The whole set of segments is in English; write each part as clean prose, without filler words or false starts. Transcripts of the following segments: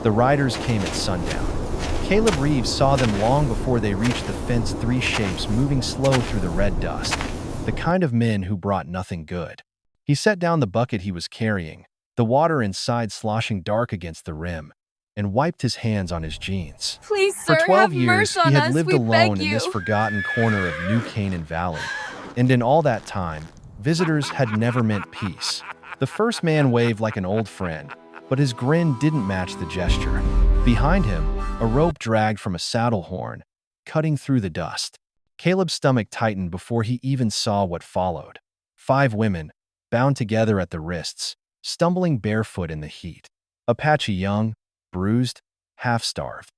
The riders came at sundown. Caleb Reeves saw them long before they reached the fence, three shapes moving slow through the red dust, the kind of men who brought nothing good. He set down the bucket he was carrying, the water inside sloshing dark against the rim, and wiped his hands on his jeans. Please, For sir, 12 have years, mercy he on had us, lived we alone beg in this you. forgotten corner of New Canaan Valley, and in all that time, visitors had never meant peace. The first man waved like an old friend, but his grin didn't match the gesture. Behind him, a rope dragged from a saddle horn, cutting through the dust. Caleb's stomach tightened before he even saw what followed. 5 women, bound together at the wrists, stumbling barefoot in the heat. Apache young, bruised, half-starved.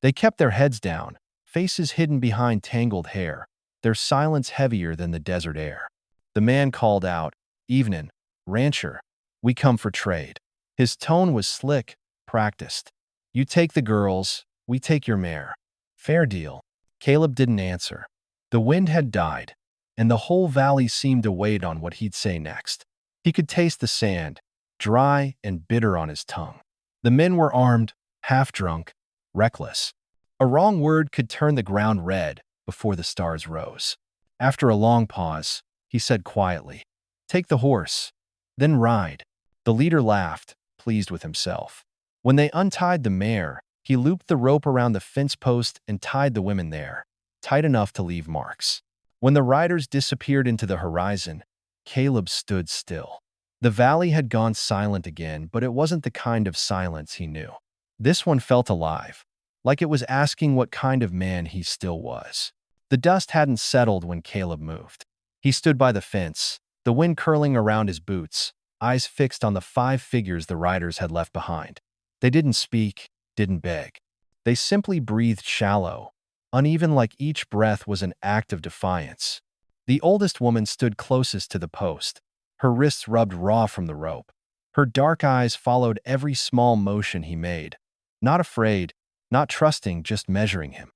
They kept their heads down, faces hidden behind tangled hair, their silence heavier than the desert air. The man called out, "Evenin', rancher, we come for trade." His tone was slick, practiced. "You take the girls, we take your mare. Fair deal." Caleb didn't answer. The wind had died, and the whole valley seemed to wait on what he'd say next. He could taste the sand, dry and bitter on his tongue. The men were armed, half-drunk, reckless. A wrong word could turn the ground red before the stars rose. After a long pause, he said quietly, "Take the horse, then ride." The leader laughed, pleased with himself. When they untied the mare, he looped the rope around the fence post and tied the women there, tight enough to leave marks. When the riders disappeared into the horizon, Caleb stood still. The valley had gone silent again, but it wasn't the kind of silence he knew. This one felt alive, like it was asking what kind of man he still was. The dust hadn't settled when Caleb moved. He stood by the fence, the wind curling around his boots, eyes fixed on the 5 figures the riders had left behind. They didn't speak, didn't beg. They simply breathed shallow, uneven, like each breath was an act of defiance. The oldest woman stood closest to the post, her wrists rubbed raw from the rope. Her dark eyes followed every small motion he made, not afraid, not trusting, just measuring him.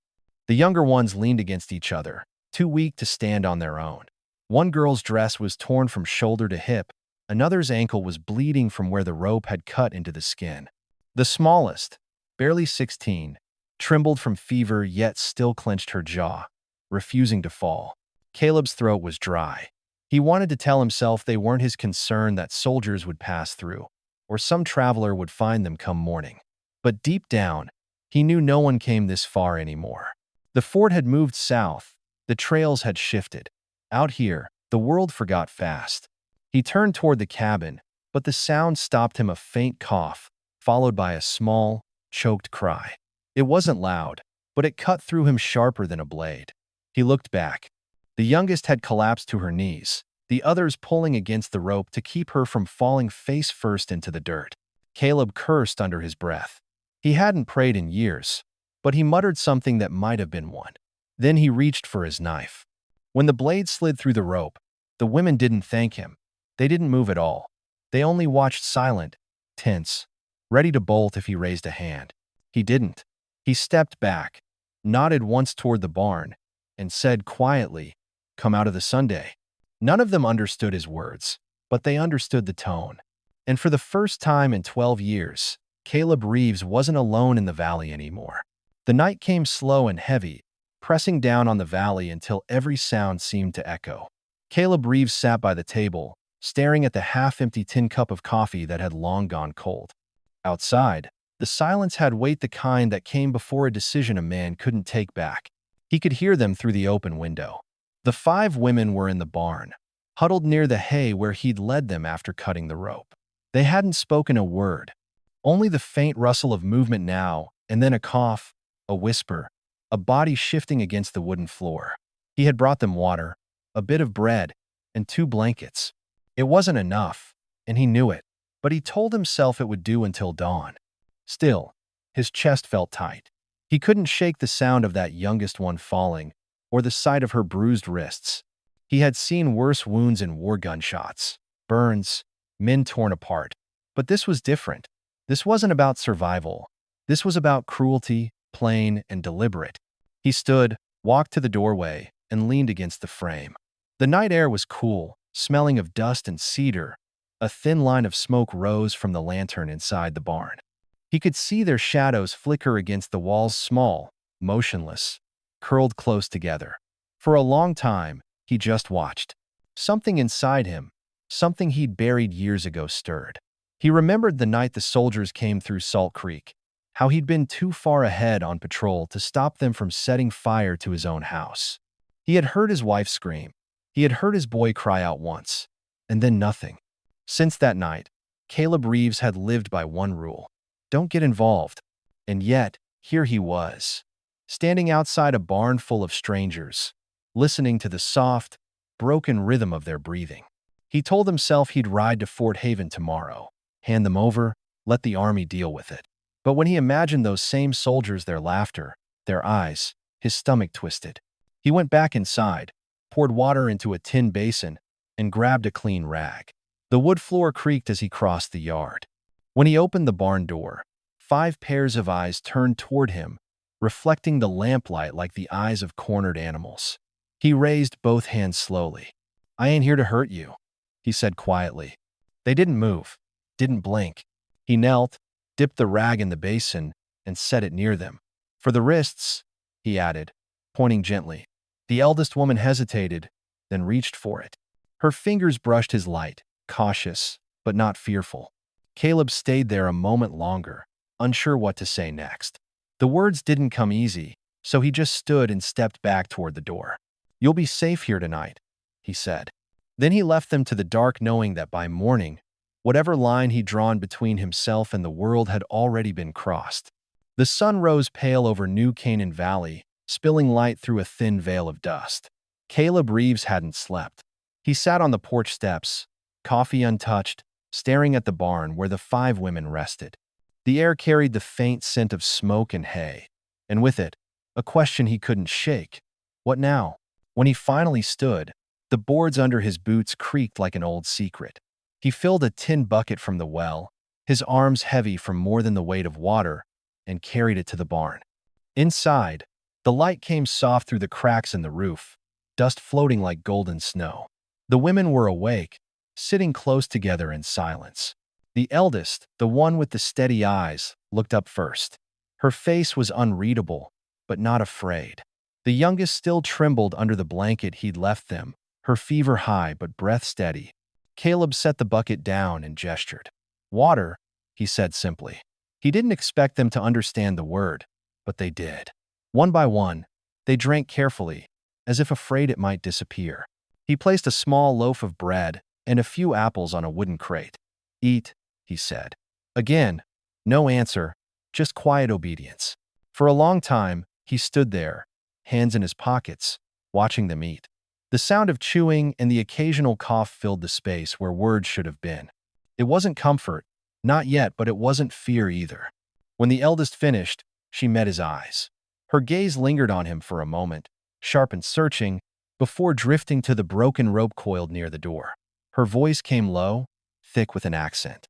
The younger ones leaned against each other, too weak to stand on their own. One girl's dress was torn from shoulder to hip, another's ankle was bleeding from where the rope had cut into the skin. The smallest, barely 16, trembled from fever yet still clenched her jaw, refusing to fall. Caleb's throat was dry. He wanted to tell himself they weren't his concern, that soldiers would pass through, or some traveler would find them come morning. But deep down, he knew no one came this far anymore. The fort had moved south, the trails had shifted. Out here, the world forgot fast. He turned toward the cabin, but the sound stopped him, a faint cough, followed by a small, choked cry. It wasn't loud, but it cut through him sharper than a blade. He looked back. The youngest had collapsed to her knees, the others pulling against the rope to keep her from falling face first into the dirt. Caleb cursed under his breath. He hadn't prayed in years, but he muttered something that might have been one. Then he reached for his knife. When the blade slid through the rope, the women didn't thank him. They didn't move at all. They only watched, silent, tense, ready to bolt if he raised a hand. He didn't. He stepped back, nodded once toward the barn, and said quietly, "Come out of the Sunday." None of them understood his words, but they understood the tone. And for the first time in 12 years, Caleb Reeves wasn't alone in the valley anymore. The night came slow and heavy, pressing down on the valley until every sound seemed to echo. Caleb Reeves sat by the table, staring at the half-empty tin cup of coffee that had long gone cold. Outside, the silence had weight, the kind that came before a decision a man couldn't take back. He could hear them through the open window. The 5 women were in the barn, huddled near the hay where he'd led them after cutting the rope. They hadn't spoken a word, only the faint rustle of movement now and then, a cough, a whisper, a body shifting against the wooden floor. He had brought them water, a bit of bread, and 2 blankets. It wasn't enough, and he knew it, but he told himself it would do until dawn. Still, his chest felt tight. He couldn't shake the sound of that youngest one falling, or the sight of her bruised wrists. He had seen worse wounds in war, gunshots, burns, men torn apart. But this was different. This wasn't about survival. This was about cruelty, plain and deliberate. He stood, walked to the doorway, and leaned against the frame. The night air was cool, smelling of dust and cedar. A thin line of smoke rose from the lantern inside the barn. He could see their shadows flicker against the walls, small, motionless, curled close together. For a long time, he just watched. Something inside him, something he'd buried years ago, stirred. He remembered the night the soldiers came through Salt Creek, how he'd been too far ahead on patrol to stop them from setting fire to his own house. He had heard his wife scream. He had heard his boy cry out once, and then nothing. Since that night, Caleb Reeves had lived by one rule: don't get involved. And yet, here he was, standing outside a barn full of strangers, listening to the soft, broken rhythm of their breathing. He told himself he'd ride to Fort Haven tomorrow, hand them over, let the army deal with it. But when he imagined those same soldiers, their laughter, their eyes, his stomach twisted. He went back inside, poured water into a tin basin, and grabbed a clean rag. The wood floor creaked as he crossed the yard. When he opened the barn door, 5 pairs of eyes turned toward him, reflecting the lamplight like the eyes of cornered animals. He raised both hands slowly. "I ain't here to hurt you," he said quietly. They didn't move, didn't blink. He knelt, dipped the rag in the basin, and set it near them. "For the wrists," he added, pointing gently. The eldest woman hesitated, then reached for it. Her fingers brushed his light, cautious, but not fearful. Caleb stayed there a moment longer, unsure what to say next. The words didn't come easy, so he just stood and stepped back toward the door. "You'll be safe here tonight," he said. Then he left them to the dark, knowing that by morning, whatever line he'd drawn between himself and the world had already been crossed. The sun rose pale over New Canaan Valley, spilling light through a thin veil of dust. Caleb Reeves hadn't slept. He sat on the porch steps, coffee untouched, staring at the barn where the 5 women rested. The air carried the faint scent of smoke and hay, and with it, a question he couldn't shake. What now? When he finally stood, the boards under his boots creaked like an old secret. He filled a tin bucket from the well, his arms heavy from more than the weight of water, and carried it to the barn. Inside, the light came soft through the cracks in the roof, dust floating like golden snow. The women were awake, sitting close together in silence. The eldest, the one with the steady eyes, looked up first. Her face was unreadable, but not afraid. The youngest still trembled under the blanket he'd left them, her fever high but breath steady. Caleb set the bucket down and gestured. "Water," he said simply. He didn't expect them to understand the word, but they did. One by one, they drank carefully, as if afraid it might disappear. He placed a small loaf of bread and a few apples on a wooden crate. "Eat," he said. Again, no answer, just quiet obedience. For a long time, he stood there, hands in his pockets, watching them eat. The sound of chewing and the occasional cough filled the space where words should have been. It wasn't comfort, not yet, but it wasn't fear either. When the eldest finished, she met his eyes. Her gaze lingered on him for a moment, sharp and searching, before drifting to the broken rope coiled near the door. Her voice came low, thick with an accent.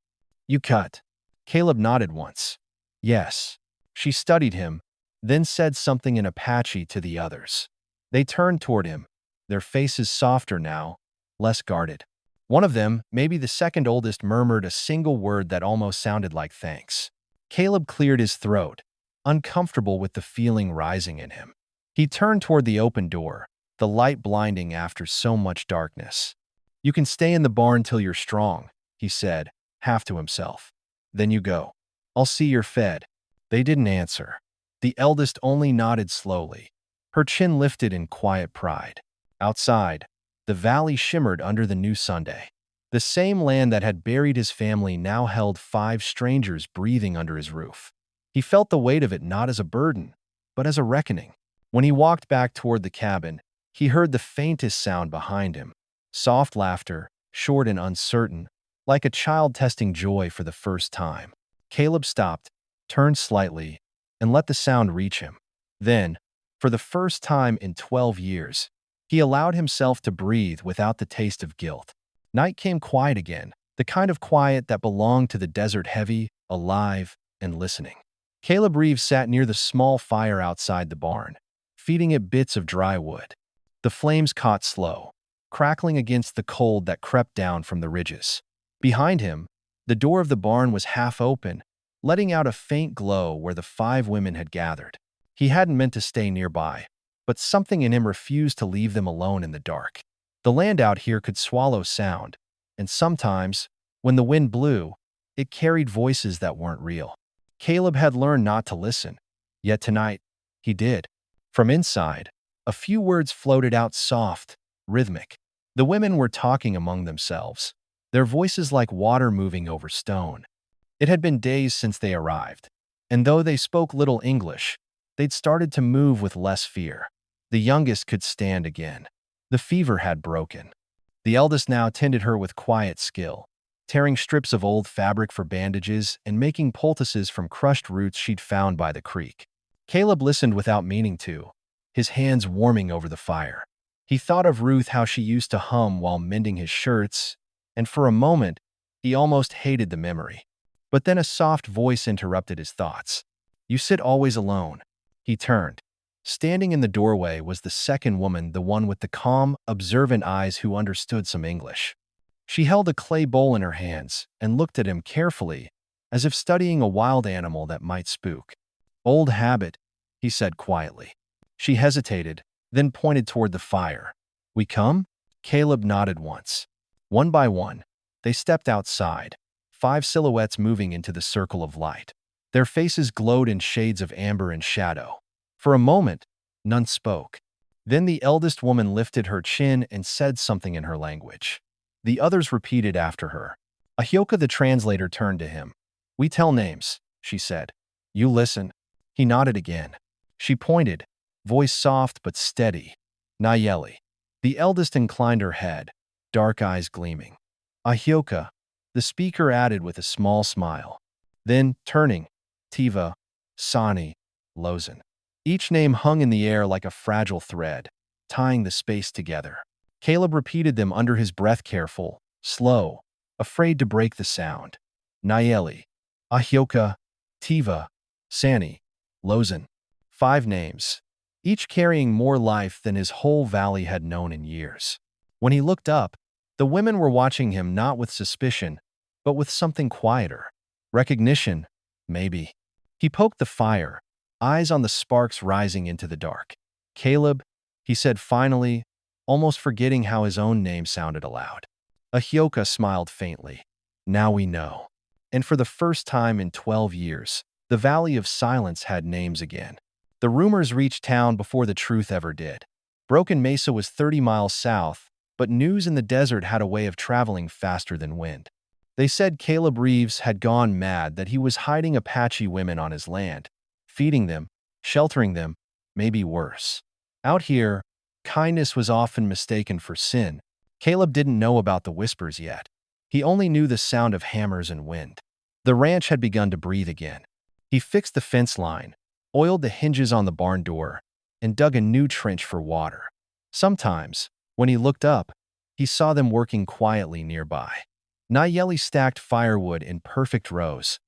"You cut." Caleb nodded once. "Yes." She studied him, then said something in Apache to the others. They turned toward him, their faces softer now, less guarded. One of them, maybe the second oldest, murmured a single word that almost sounded like thanks. Caleb cleared his throat, uncomfortable with the feeling rising in him. He turned toward the open door, the light blinding after so much darkness. "You can stay in the barn till you're strong," he said, half to himself. "Then you go. I'll see you're fed." They didn't answer. The eldest only nodded slowly, her chin lifted in quiet pride. Outside, the valley shimmered under the new Sunday. The same land that had buried his family now held 5 strangers breathing under his roof. He felt the weight of it not as a burden, but as a reckoning. When he walked back toward the cabin, he heard the faintest sound behind him. Soft laughter, short and uncertain, like a child testing joy for the first time. Caleb stopped, turned slightly, and let the sound reach him. Then, for the first time in 12 years, he allowed himself to breathe without the taste of guilt. Night came quiet again, the kind of quiet that belonged to the desert, heavy, alive, and listening. Caleb Reeves sat near the small fire outside the barn, feeding it bits of dry wood. The flames caught slow, crackling against the cold that crept down from the ridges. Behind him, the door of the barn was half open, letting out a faint glow where the 5 women had gathered. He hadn't meant to stay nearby, but something in him refused to leave them alone in the dark. The land out here could swallow sound, and sometimes, when the wind blew, it carried voices that weren't real. Caleb had learned not to listen, yet tonight, he did. From inside, a few words floated out soft, rhythmic. The women were talking among themselves, their voices like water moving over stone. It had been days since they arrived, and though they spoke little English, they'd started to move with less fear. The youngest could stand again. The fever had broken. The eldest now tended her with quiet skill, tearing strips of old fabric for bandages and making poultices from crushed roots she'd found by the creek. Caleb listened without meaning to, his hands warming over the fire. He thought of Ruth, how she used to hum while mending his shirts, and for a moment, he almost hated the memory. But then a soft voice interrupted his thoughts. "You sit always alone." He turned. Standing in the doorway was the second woman, the one with the calm, observant eyes who understood some English. She held a clay bowl in her hands and looked at him carefully, as if studying a wild animal that might spook. "Old habit," he said quietly. She hesitated, then pointed toward the fire. "We come?" Caleb nodded once. One by one, they stepped outside, 5 silhouettes moving into the circle of light. Their faces glowed in shades of amber and shadow. For a moment, none spoke. Then the eldest woman lifted her chin and said something in her language. The others repeated after her. Ahioka the translator turned to him. "We tell names," she said. "You listen." He nodded again. She pointed, voice soft but steady. "Nayeli." The eldest inclined her head, dark eyes gleaming. "Ahioka," the speaker added with a small smile. Then, turning, "Tiva, Sani, Lozen." Each name hung in the air like a fragile thread, tying the space together. Caleb repeated them under his breath, careful, slow, afraid to break the sound. Nayeli, Ahioka, Tiva, Sani, Lozen. 5 names, each carrying more life than his whole valley had known in years. When he looked up, the women were watching him not with suspicion, but with something quieter. Recognition, maybe. He poked the fire, eyes on the sparks rising into the dark. "Caleb," he said finally, almost forgetting how his own name sounded aloud. Ahioka smiled faintly. "Now we know." And for the first time in 12 years, the Valley of Silence had names again. The rumors reached town before the truth ever did. Broken Mesa was 30 miles south, but news in the desert had a way of traveling faster than wind. They said Caleb Reeves had gone mad, that he was hiding Apache women on his land, feeding them, sheltering them, maybe worse. Out here, kindness was often mistaken for sin. Caleb didn't know about the whispers yet. He only knew the sound of hammers and wind. The ranch had begun to breathe again. He fixed the fence line, oiled the hinges on the barn door, and dug a new trench for water. Sometimes, when he looked up, he saw them working quietly nearby. Nayeli stacked firewood in perfect rows.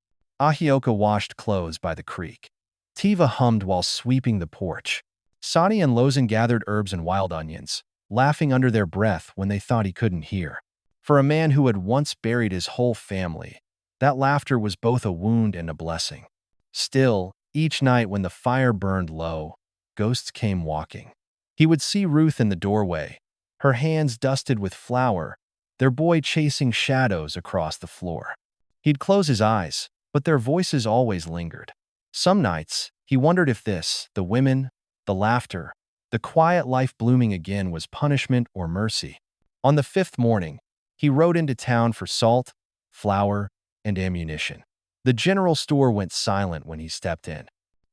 Ahioka washed clothes by the creek. Tiva hummed while sweeping the porch. Sani and Lozen gathered herbs and wild onions, laughing under their breath when they thought he couldn't hear. For a man who had once buried his whole family, that laughter was both a wound and a blessing. Still, each night when the fire burned low, ghosts came walking. He would see Ruth in the doorway, her hands dusted with flour, their boy chasing shadows across the floor. He'd close his eyes, but their voices always lingered. Some nights, he wondered if this, the women, the laughter, the quiet life blooming again, was punishment or mercy. On the 5th morning, he rode into town for salt, flour, and ammunition. The general store went silent when he stepped in.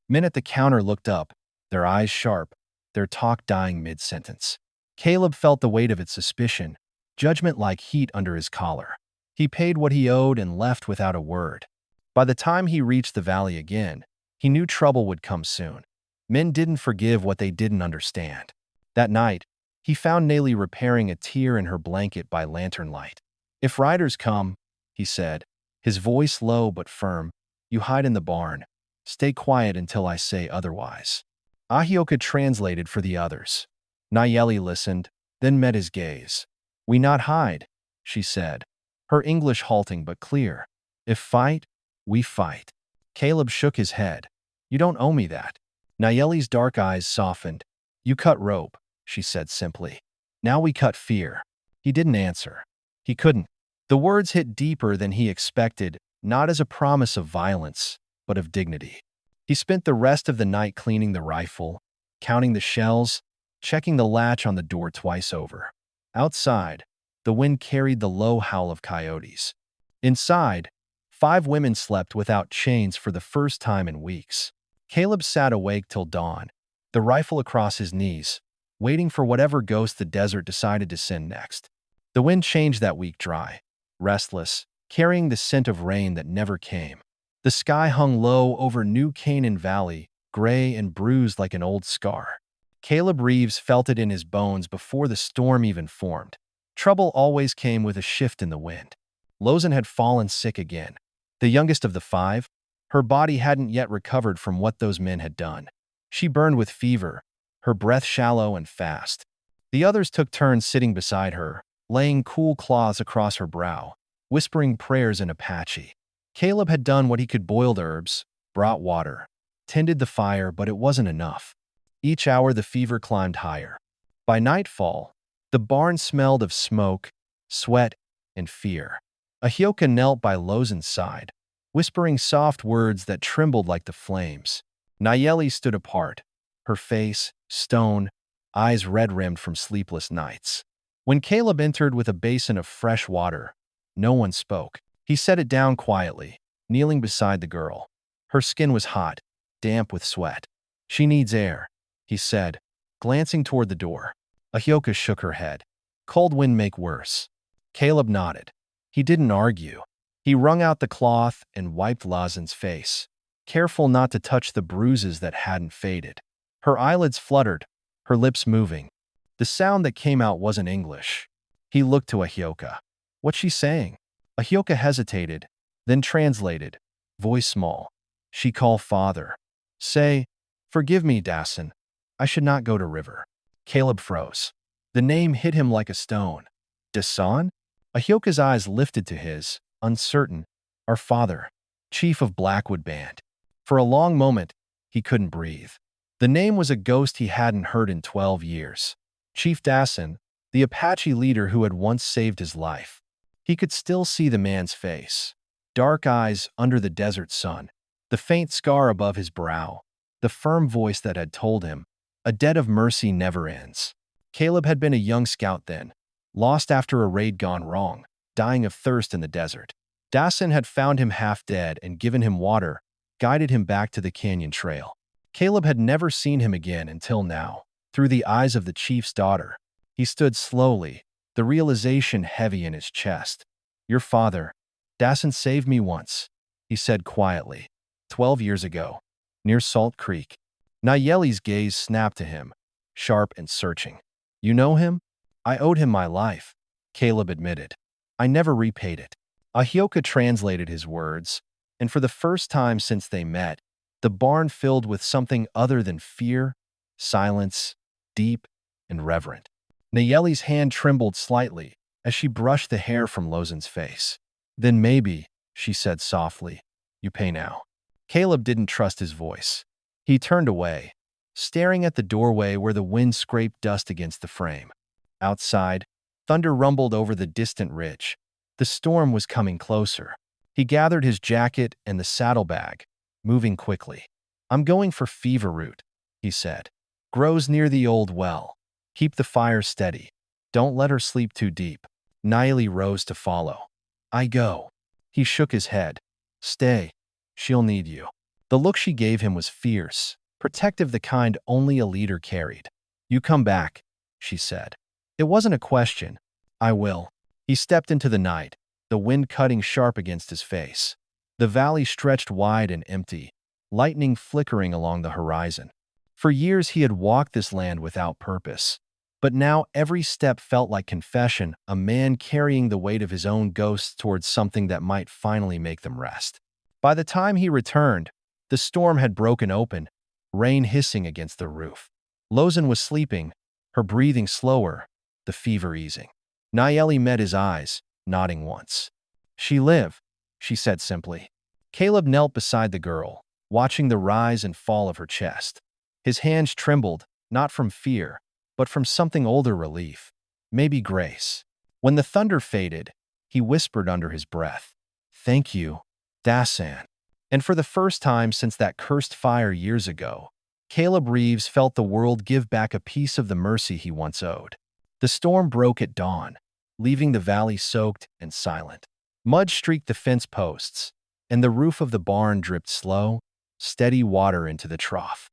Men at the counter looked up, their eyes sharp, their talk dying mid-sentence. Caleb felt the weight of its suspicion, judgment like heat under his collar. He paid what he owed and left without a word. By the time he reached the valley again, he knew trouble would come soon. Men didn't forgive what they didn't understand. That night, he found Nellie repairing a tear in her blanket by lantern light. "If riders come," he said, his voice low but firm, "you hide in the barn. Stay quiet until I say otherwise." Ahioka translated for the others. Nayeli listened, then met his gaze. "We not hide," she said, her English halting but clear. "If fight, we fight." Caleb shook his head. You don't owe me that. Nayeli's dark eyes softened. You cut rope, she said simply. Now we cut fear. He didn't answer. He couldn't. The words hit deeper than he expected, not as a promise of violence, but of dignity. He spent the rest of the night cleaning the rifle, counting the shells, checking the latch on the door twice over. Outside, the wind carried the low howl of coyotes. Inside, 5 women slept without chains for the first time in weeks. Caleb sat awake till dawn, the rifle across his knees, waiting for whatever ghost the desert decided to send next. The wind changed that week dry, restless, carrying the scent of rain that never came. The sky hung low over New Canaan Valley, gray and bruised like an old scar. Caleb Reeves felt it in his bones before the storm even formed. Trouble always came with a shift in the wind. Lozen had fallen sick again. The youngest of the 5, her body hadn't yet recovered from what those men had done. She burned with fever, her breath shallow and fast. The others took turns sitting beside her, laying cool claws across her brow, whispering prayers in Apache. Caleb had done what he could: boiled herbs, brought water, tended the fire, but it wasn't enough. Each hour the fever climbed higher. By nightfall, the barn smelled of smoke, sweat, and fear. Ahioka knelt by Lozen's side, whispering soft words that trembled like the flames. Nayeli stood apart, her face stone, eyes red-rimmed from sleepless nights. When Caleb entered with a basin of fresh water, no one spoke. He set it down quietly, kneeling beside the girl. Her skin was hot, damp with sweat. She needs air, he said, glancing toward the door. Ahioka shook her head. Cold wind make worse. Caleb nodded. He didn't argue. He wrung out the cloth and wiped Lozen's face, careful not to touch the bruises that hadn't faded. Her eyelids fluttered, her lips moving. The sound that came out wasn't English. He looked to Ahioka. What's she saying? Ahioka hesitated, then translated, voice small. She called father. Say, forgive me, Dasan. I should not go to river. Caleb froze. The name hit him like a stone. Dasan? Ahioka's eyes lifted to his, uncertain. Our father, chief of Blackwood Band. For a long moment, he couldn't breathe. The name was a ghost he hadn't heard in 12 years. Chief Dasan, the Apache leader who had once saved his life. He could still see the man's face. Dark eyes under the desert sun, the faint scar above his brow, the firm voice that had told him, a debt of mercy never ends. Caleb had been a young scout then, lost after a raid gone wrong, dying of thirst in the desert. Dasan had found him half dead and given him water, guided him back to the canyon trail. Caleb had never seen him again until now, through the eyes of the chief's daughter. He stood slowly, the realization heavy in his chest. Your father, Dasan saved me once, he said quietly. 12 years ago, near Salt Creek. Nayeli's gaze snapped to him, sharp and searching. You know him? I owed him my life, Caleb admitted. I never repaid it. Ahioka translated his words, and for the first time since they met, the barn filled with something other than fear, silence, deep and reverent. Nayeli's hand trembled slightly as she brushed the hair from Lozen's face. Then maybe, she said softly, you pay now. Caleb didn't trust his voice. He turned away, staring at the doorway where the wind scraped dust against the frame. Outside, thunder rumbled over the distant ridge. The storm was coming closer. He gathered his jacket and the saddlebag, moving quickly. I'm going for fever root, he said. Grows near the old well. Keep the fire steady. Don't let her sleep too deep. Nayeli rose to follow. I go. He shook his head. Stay. She'll need you. The look she gave him was fierce, protective, the kind only a leader carried. You come back, she said. It wasn't a question. I will. He stepped into the night, the wind cutting sharp against his face. The valley stretched wide and empty, lightning flickering along the horizon. For years he had walked this land without purpose. But now every step felt like confession, a man carrying the weight of his own ghosts towards something that might finally make them rest. By the time he returned, the storm had broken open, rain hissing against the roof. Lozen was sleeping, her breathing slower, the fever easing. Nayeli met his eyes, nodding once. She live, she said simply. Caleb knelt beside the girl, watching the rise and fall of her chest. His hands trembled, not from fear, but from something older relief, maybe grace. When the thunder faded, he whispered under his breath, "Thank you, Dasan." And for the first time since that cursed fire years ago, Caleb Reeves felt the world give back a piece of the mercy he once owed. The storm broke at dawn, leaving the valley soaked and silent. Mud streaked the fence posts, and the roof of the barn dripped slow, steady water into the trough.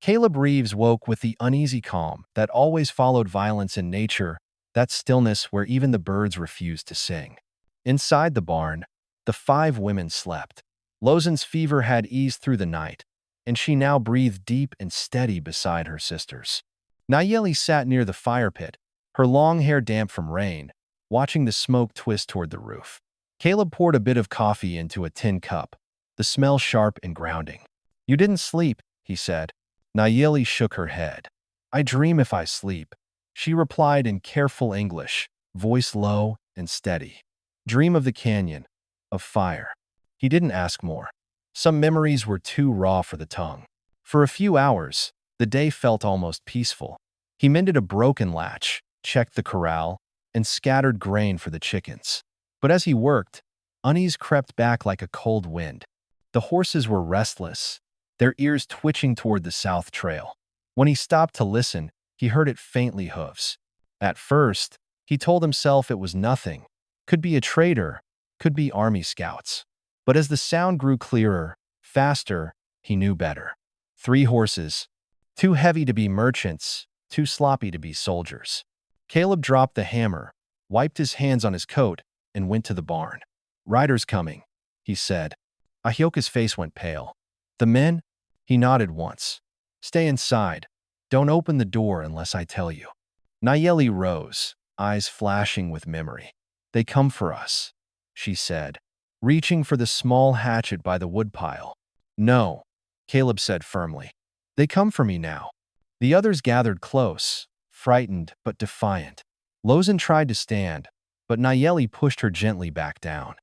Caleb Reeves woke with the uneasy calm that always followed violence in nature, that stillness where even the birds refused to sing. Inside the barn, the 5 women slept. Lozen's fever had eased through the night, and she now breathed deep and steady beside her sisters. Nayeli sat near the fire pit, her long hair damp from rain, watching the smoke twist toward the roof. Caleb poured a bit of coffee into a tin cup, the smell sharp and grounding. "You didn't sleep," he said. Nayeli shook her head. "I dream if I sleep," she replied in careful English, voice low and steady. "Dream of the canyon, of fire." He didn't ask more. Some memories were too raw for the tongue. For a few hours, the day felt almost peaceful. He mended a broken latch, checked the corral, and scattered grain for the chickens. But as he worked, unease crept back like a cold wind. The horses were restless, their ears twitching toward the south trail. When he stopped to listen, he heard it faintly hoofs. At first, he told himself it was nothing. Could be a trader, could be army scouts. But as the sound grew clearer, faster, he knew better. 3 horses, too heavy to be merchants, too sloppy to be soldiers. Caleb dropped the hammer, wiped his hands on his coat, and went to the barn. "Riders coming," he said. Ahioka's face went pale. "The men?" He nodded once. "Stay inside. Don't open the door unless I tell you." Nayeli rose, eyes flashing with memory. "They come for us," she said, reaching for the small hatchet by the woodpile. "No," Caleb said firmly. "They come for me now." The others gathered close, frightened but defiant. Lozen tried to stand, but Nayeli pushed her gently back down.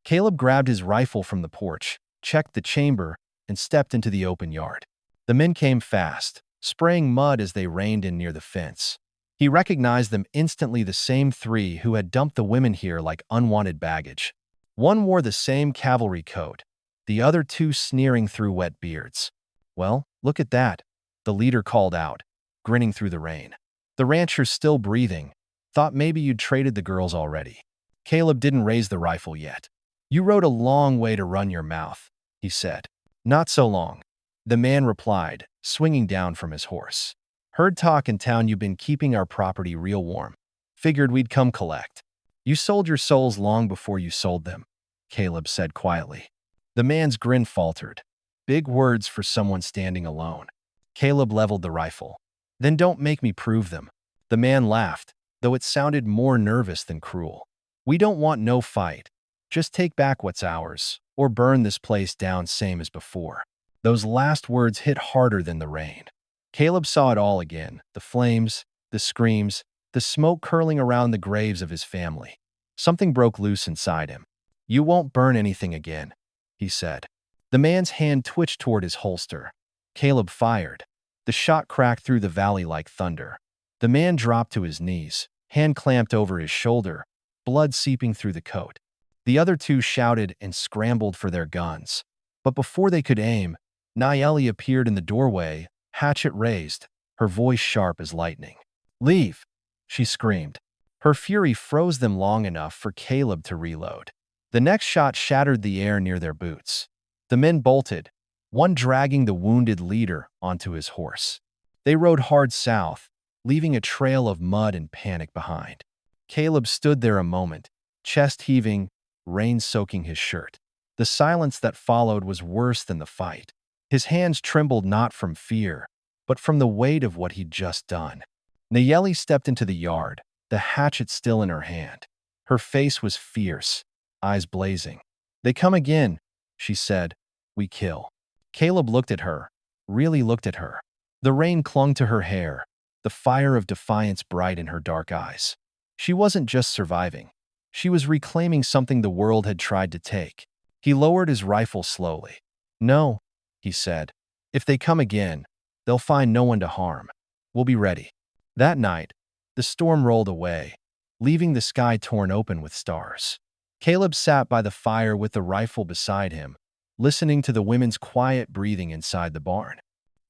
Caleb grabbed his rifle from the porch, checked the chamber, and stepped into the open yard. The men came fast, spraying mud as they reined in near the fence. He recognized them instantly, the same 3 who had dumped the women here like unwanted baggage. One wore the same cavalry coat, the other 2 sneering through wet beards. "Well, look at that," the leader called out, grinning through the rain. "The rancher's still breathing. Thought maybe you'd traded the girls already." Caleb didn't raise the rifle yet. "You rode a long way to run your mouth," he said. "Not so long," the man replied, swinging down from his horse. "Heard talk in town you've been keeping our property real warm. Figured we'd come collect." "You sold your souls long before you sold them," Caleb said quietly. The man's grin faltered. Big words for someone standing alone. Caleb leveled the rifle. "Then don't make me prove them." The man laughed, though it sounded more nervous than cruel. "We don't want no fight. Just take back what's ours, or burn this place down same as before." Those last words hit harder than the rain. Caleb saw it all again, the flames, the screams, the smoke curling around the graves of his family. Something broke loose inside him. "You won't burn anything again," he said. The man's hand twitched toward his holster. Caleb fired. The shot cracked through the valley like thunder. The man dropped to his knees, hand clamped over his shoulder, blood seeping through the coat. The other 2 shouted and scrambled for their guns. But before they could aim, Nayeli appeared in the doorway, hatchet raised, her voice sharp as lightning. "Leave!" she screamed. Her fury froze them long enough for Caleb to reload. The next shot shattered the air near their boots. The men bolted, one dragging the wounded leader onto his horse. They rode hard south, leaving a trail of mud and panic behind. Caleb stood there a moment, chest heaving, rain soaking his shirt. The silence that followed was worse than the fight. His hands trembled not from fear, but from the weight of what he'd just done. Nayeli stepped into the yard, the hatchet still in her hand. Her face was fierce, eyes blazing. "They come again," she said. "We kill." Caleb looked at her, really looked at her. The rain clung to her hair, the fire of defiance bright in her dark eyes. She wasn't just surviving. She was reclaiming something the world had tried to take. He lowered his rifle slowly. "No," he said. "If they come again, they'll find no one to harm. We'll be ready." That night, the storm rolled away, leaving the sky torn open with stars. Caleb sat by the fire with the rifle beside him, listening to the women's quiet breathing inside the barn.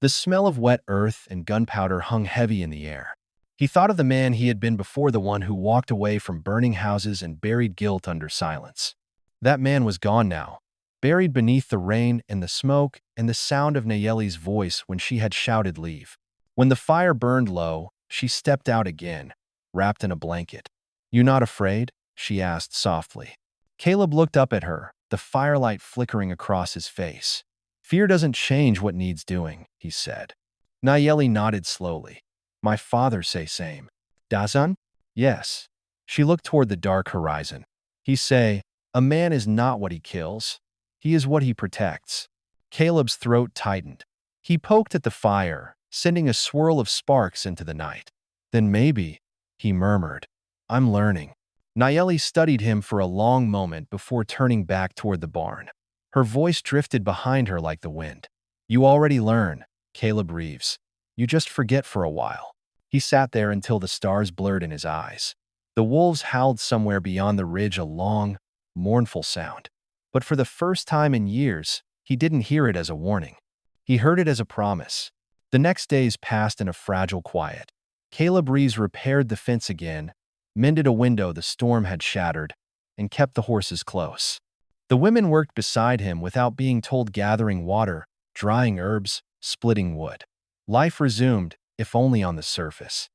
The smell of wet earth and gunpowder hung heavy in the air. He thought of the man he had been before, the one who walked away from burning houses and buried guilt under silence. That man was gone now, buried beneath the rain and the smoke and the sound of Nayeli's voice when she had shouted leave. When the fire burned low, she stepped out again, wrapped in a blanket. "You not afraid?" she asked softly. Caleb looked up at her, the firelight flickering across his face. "Fear doesn't change what needs doing," he said. Nayeli nodded slowly. "My father say same." "Dazan?" "Yes." She looked toward the dark horizon. "He say, a man is not what he kills. He is what he protects." Caleb's throat tightened. He poked at the fire, sending a swirl of sparks into the night. "Then maybe," he murmured, "I'm learning." Nayeli studied him for a long moment before turning back toward the barn. Her voice drifted behind her like the wind. "You already learn, Caleb Reeves. You just forget for a while." He sat there until the stars blurred in his eyes. The wolves howled somewhere beyond the ridge, a long, mournful sound. But for the first time in years, he didn't hear it as a warning. He heard it as a promise. The next days passed in a fragile quiet. Caleb Reeves repaired the fence again, mended a window the storm had shattered, and kept the horses close. The women worked beside him without being told, gathering water, drying herbs, splitting wood. Life resumed, if only on the surface.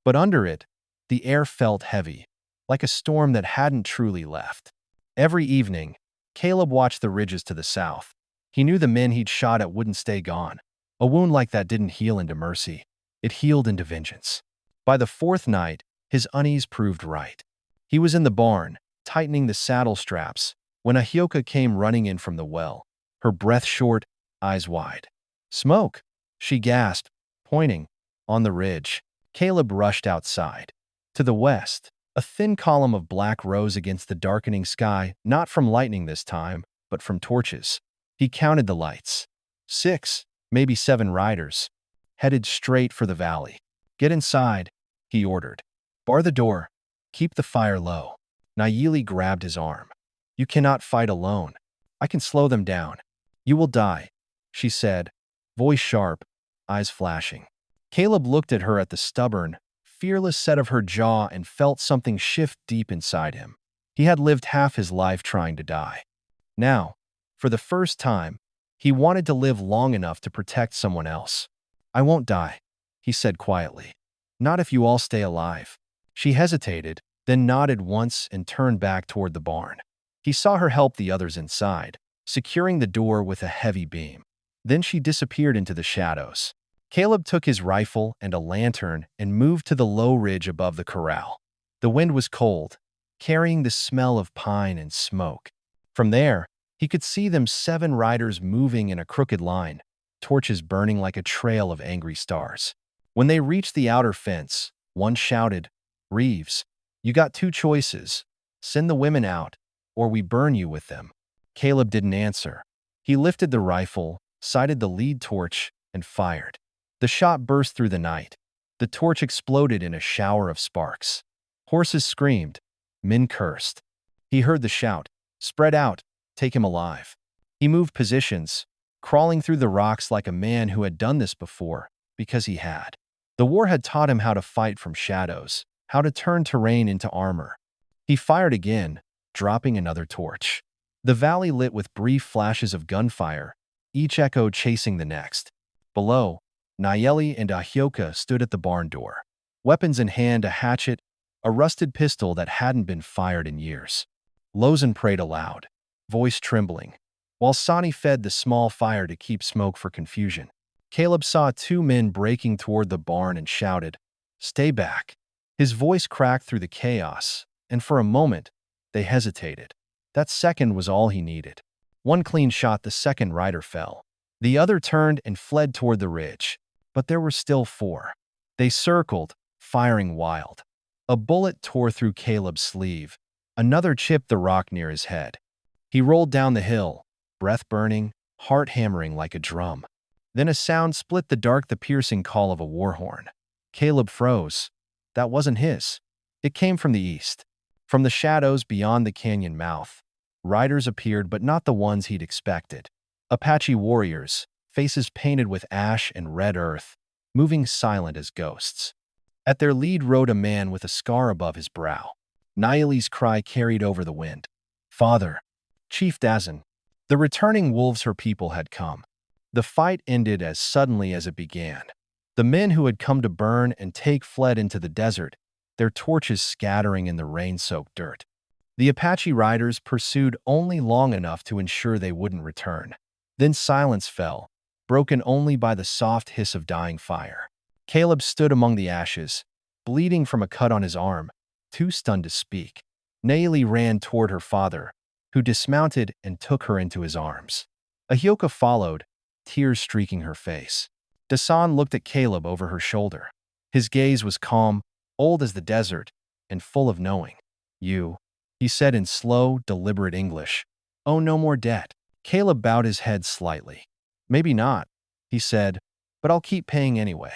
But under it, the air felt heavy, like a storm that hadn't truly left. Every evening, Caleb watched the ridges to the south. He knew the men he'd shot at wouldn't stay gone. A wound like that didn't heal into mercy. It healed into vengeance. By the fourth night, his unease proved right. He was in the barn, tightening the saddle straps, when Ahioka came running in from the well, her breath short, eyes wide. "Smoke!" she gasped, pointing. On the ridge, Caleb rushed outside. To the west, a thin column of black rose against the darkening sky, not from lightning this time, but from torches. He counted the lights. 6, maybe 7 riders, headed straight for the valley. "Get inside," he ordered. "Bar the door. Keep the fire low." Nayeli grabbed his arm. "You cannot fight alone. I can slow them down." "You will die," she said, voice sharp, eyes flashing. Caleb looked at her, at the stubborn, fearless set of her jaw, and felt something shift deep inside him. He had lived half his life trying to die. Now, for the first time, he wanted to live long enough to protect someone else. "I won't die," he said quietly. "Not if you all stay alive." She hesitated, then nodded once and turned back toward the barn. He saw her help the others inside, securing the door with a heavy beam. Then she disappeared into the shadows. Caleb took his rifle and a lantern and moved to the low ridge above the corral. The wind was cold, carrying the smell of pine and smoke. From there, he could see them, 7 riders moving in a crooked line, torches burning like a trail of angry stars. When they reached the outer fence, one shouted, "Reeves, you got 2 choices. Send the women out, or we burn you with them." Caleb didn't answer. He lifted the rifle, sighted the lead torch, and fired. The shot burst through the night. The torch exploded in a shower of sparks. Horses screamed. Men cursed. He heard the shout, "Spread out, take him alive." He moved positions, crawling through the rocks like a man who had done this before, because he had. The war had taught him how to fight from shadows, how to turn terrain into armor. He fired again, dropping another torch. The valley lit with brief flashes of gunfire, each echo chasing the next. Below, Nayeli and Ahioka stood at the barn door. Weapons in hand, a hatchet, a rusted pistol that hadn't been fired in years. Lozen prayed aloud, voice trembling, while Sani fed the small fire to keep smoke for confusion. Caleb saw 2 men breaking toward the barn and shouted, "Stay back." His voice cracked through the chaos, and for a moment, they hesitated. That second was all he needed. One clean shot, the second rider fell. The other turned and fled toward the ridge. But there were still 4. They circled, firing wild. A bullet tore through Caleb's sleeve. Another chipped the rock near his head. He rolled down the hill, breath burning, heart hammering like a drum. Then a sound split the piercing call of a war horn. Caleb froze. That wasn't his. It came from the east. From the shadows beyond the canyon mouth, riders appeared, but not the ones he'd expected. Apache warriors, faces painted with ash and red earth, moving silent as ghosts. At their lead rode a man with a scar above his brow. Naili's cry carried over the wind. "Father!" Chief Dazin. The returning wolves her people had come. The fight ended as suddenly as it began. The men who had come to burn and take fled into the desert, their torches scattering in the rain-soaked dirt. The Apache riders pursued only long enough to ensure they wouldn't return. Then silence fell, broken only by the soft hiss of dying fire. Caleb stood among the ashes, bleeding from a cut on his arm, too stunned to speak. Naili ran toward her father, who dismounted and took her into his arms. Ahioka followed, tears streaking her face. Dasan looked at Caleb over her shoulder. His gaze was calm, old as the desert, and full of knowing. "You," he said in slow, deliberate English, "owe no more debt." Caleb bowed his head slightly. "Maybe not," he said, "but I'll keep paying anyway."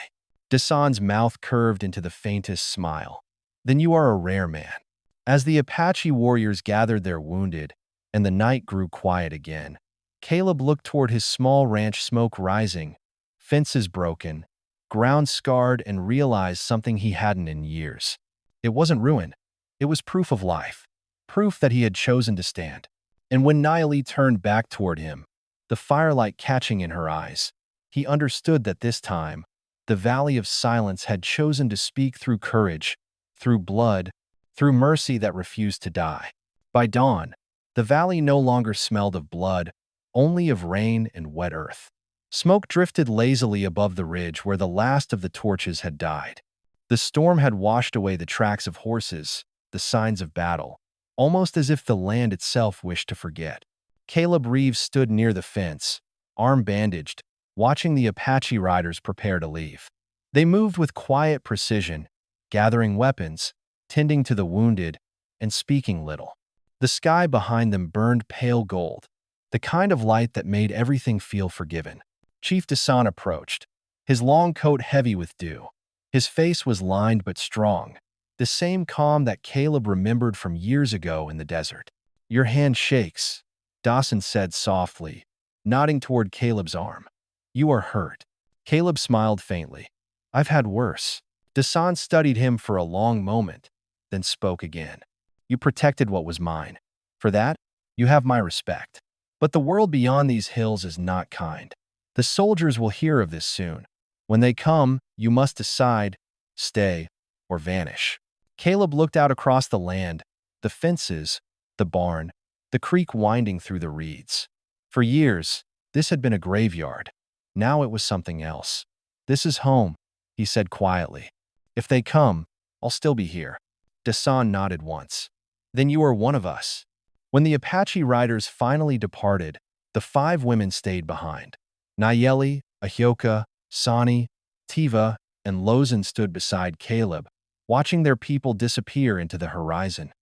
Dasan's mouth curved into the faintest smile. "Then you are a rare man." As the Apache warriors gathered their wounded, and the night grew quiet again, Caleb looked toward his small ranch, smoke rising, fences broken, ground scarred, and realized something he hadn't in years. It wasn't ruin. It was proof of life, proof that he had chosen to stand. And when Naili turned back toward him, the firelight catching in her eyes, he understood that this time, the Valley of Silence had chosen to speak through courage, through blood, through mercy that refused to die. By dawn, the valley no longer smelled of blood, only of rain and wet earth. Smoke drifted lazily above the ridge where the last of the torches had died. The storm had washed away the tracks of horses, the signs of battle, almost as if the land itself wished to forget. Caleb Reeves stood near the fence, arm bandaged, watching the Apache riders prepare to leave. They moved with quiet precision, gathering weapons, tending to the wounded, and speaking little. The sky behind them burned pale gold, the kind of light that made everything feel forgiven. Chief Dasan approached, his long coat heavy with dew. His face was lined but strong, the same calm that Caleb remembered from years ago in the desert. "Your hand shakes," Dawson said softly, nodding toward Caleb's arm. "You are hurt." Caleb smiled faintly. "I've had worse." Dasan studied him for a long moment, then spoke again. "You protected what was mine. For that, you have my respect. But the world beyond these hills is not kind. The soldiers will hear of this soon. When they come, you must decide, stay or vanish." Caleb looked out across the land, the fences, the barn, the creek winding through the reeds. For years, this had been a graveyard. Now it was something else. "This is home," he said quietly. "If they come, I'll still be here." Dasan nodded once. "Then you are one of us." When the Apache riders finally departed, the 5 women stayed behind. Nayeli, Ahioka, Sani, Tiva, and Lozen stood beside Caleb, watching their people disappear into the horizon.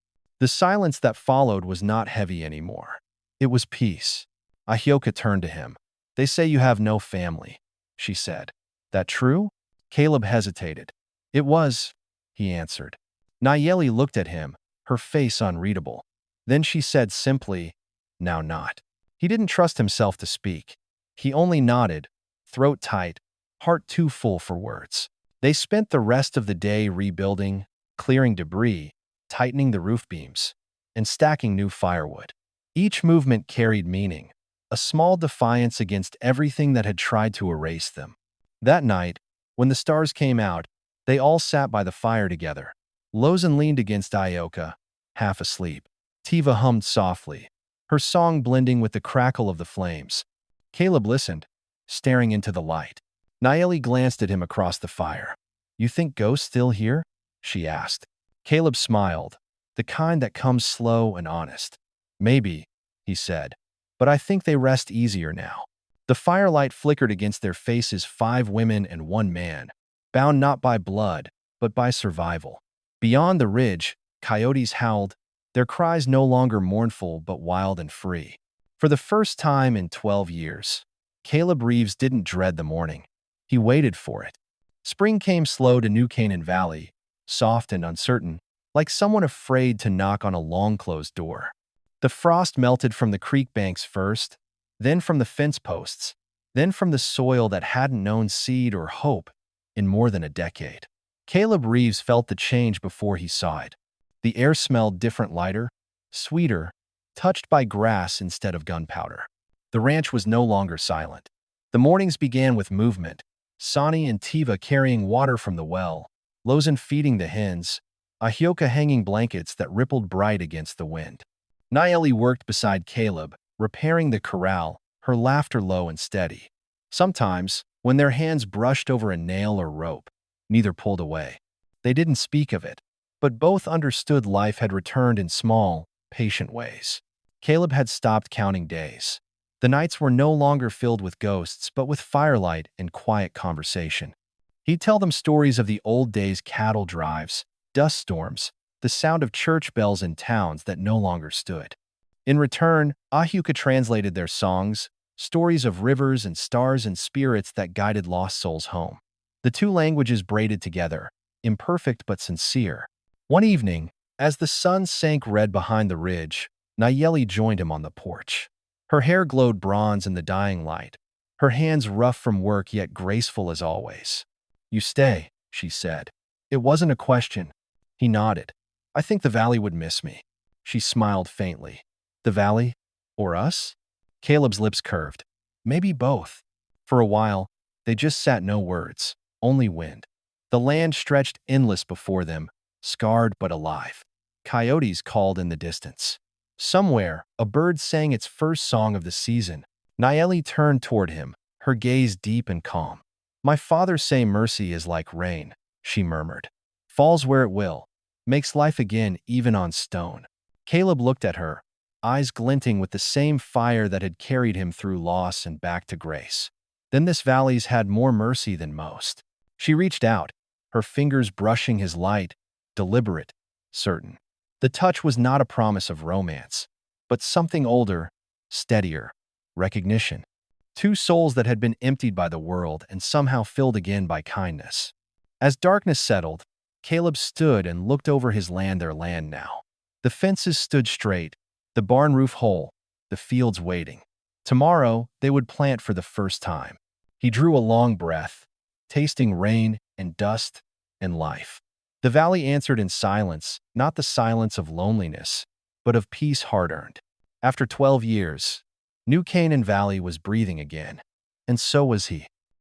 The silence that followed was not heavy anymore. It was peace. Ahioka turned to him. "They say you have no family," she said. "That true?" Caleb hesitated. "It was," he answered. Nayeli looked at him, her face unreadable. Then she said simply, "Now not." He didn't trust himself to speak. He only nodded, throat tight, heart too full for words. They spent the rest of the day rebuilding, clearing debris, tightening the roof beams, and stacking new firewood. Each movement carried meaning, a small defiance against everything that had tried to erase them. That night, when the stars came out, they all sat by the fire together. Lozen leaned against Ioka, half asleep. Tiva hummed softly, her song blending with the crackle of the flames. Caleb listened, staring into the light. Nayeli glanced at him across the fire. "You think ghosts still here?" she asked. Caleb smiled, the kind that comes slow and honest. "Maybe," he said, "but I think they rest easier now." The firelight flickered against their faces, 5 women and 1 man, bound not by blood, but by survival. Beyond the ridge, coyotes howled, their cries no longer mournful but wild and free. For the first time in 12 years, Caleb Reeves didn't dread the morning. He waited for it. Spring came slow to New Canaan Valley, soft and uncertain, like someone afraid to knock on a long-closed door. The frost melted from the creek banks first, then from the fence posts, then from the soil that hadn't known seed or hope in more than a decade. Caleb Reeves felt the change before he saw it. The air smelled different, lighter, sweeter, touched by grass instead of gunpowder. The ranch was no longer silent. The mornings began with movement, Sonny and Tiva carrying water from the well, Lozen feeding the hens, Ahioka hanging blankets that rippled bright against the wind. Nayeli worked beside Caleb, repairing the corral, her laughter low and steady. Sometimes, when their hands brushed over a nail or rope, neither pulled away. They didn't speak of it, but both understood life had returned in small, patient ways. Caleb had stopped counting days. The nights were no longer filled with ghosts, but with firelight and quiet conversation. He'd tell them stories of the old days: cattle drives, dust storms, the sound of church bells in towns that no longer stood. In return, Ahuka translated their songs, stories of rivers and stars and spirits that guided lost souls home. The two languages braided together, imperfect but sincere. One evening, as the sun sank red behind the ridge, Nayeli joined him on the porch. Her hair glowed bronze in the dying light, her hands rough from work yet graceful as always. "You stay," she said. It wasn't a question. He nodded. "I think the valley would miss me." She smiled faintly. "The valley? Or us?" Caleb's lips curved. "Maybe both." For a while, they just sat, no words, only wind. The land stretched endless before them, scarred but alive. Coyotes called in the distance. Somewhere, a bird sang its first song of the season. Nayeli turned toward him, her gaze deep and calm. "My father say mercy is like rain," she murmured. "Falls where it will, makes life again even on stone." Caleb looked at her, eyes glinting with the same fire that had carried him through loss and back to grace. "Then this valley's had more mercy than most." She reached out, her fingers brushing his light, deliberate, certain. The touch was not a promise of romance, but something older, steadier, recognition. Two souls that had been emptied by the world and somehow filled again by kindness. As darkness settled, Caleb stood and looked over his land, their land now. The fences stood straight, the barn roof whole, the fields waiting. Tomorrow, they would plant for the first time. He drew a long breath, tasting rain and dust and life. The valley answered in silence, not the silence of loneliness, but of peace hard-earned. After 12 years, New Canaan Valley was breathing again, and so was he.